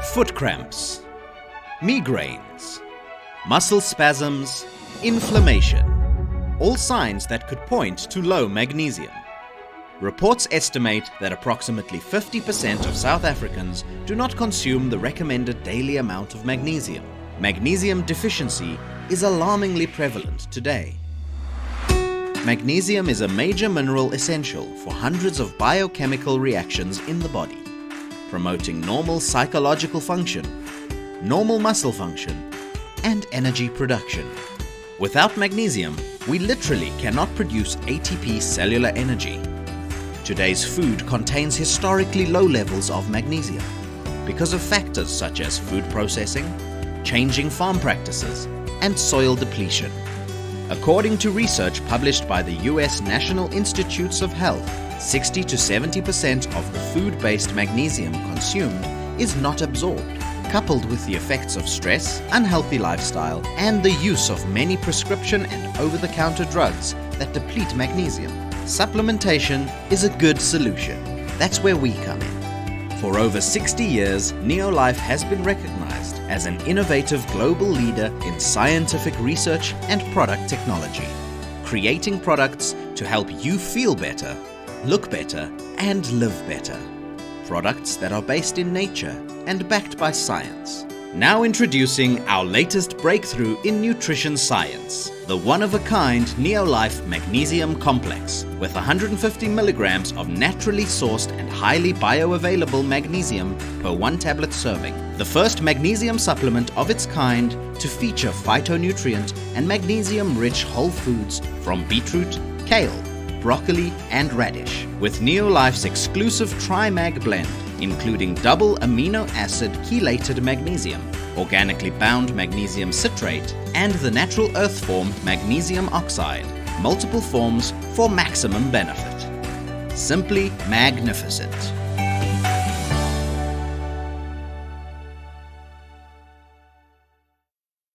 foot cramps, migraines, muscle spasms, inflammation, all signs that could point to low magnesium. Reports estimate that approximately 50% of South Africans do not consume the recommended daily amount of magnesium. Magnesium deficiency is alarmingly prevalent today. Magnesium is a major mineral essential for hundreds of biochemical reactions in the body, promoting normal psychological function, normal muscle function, and energy production. Without magnesium, we literally cannot produce ATP cellular energy. Today's food contains historically low levels of magnesium because of factors such as food processing, changing farm practices, and soil depletion. According to research published by the US National Institutes of Health, 60 to 70% of the food-based magnesium consumed is not absorbed, coupled with the effects of stress, unhealthy lifestyle, and the use of many prescription and over-the-counter drugs that deplete magnesium. Supplementation is a good solution. That's where we come in. For over 60 years, NeoLife has been recognized as an innovative global leader in scientific research and product technology, creating products to help you feel better, look better, and live better. Products that are based in nature and backed by science. Now introducing our latest breakthrough in nutrition science, the one-of-a-kind NeoLife Magnesium Complex with 150 milligrams of naturally sourced and highly bioavailable magnesium per 1 tablet serving. The first magnesium supplement of its kind to feature phytonutrient and magnesium-rich whole foods from beetroot, kale, broccoli, and radish, with NeoLife's exclusive Tri-Mag Blend, including double amino acid chelated magnesium, organically bound magnesium citrate, and the natural earth form magnesium oxide, multiple forms for maximum benefit. Simply magnificent.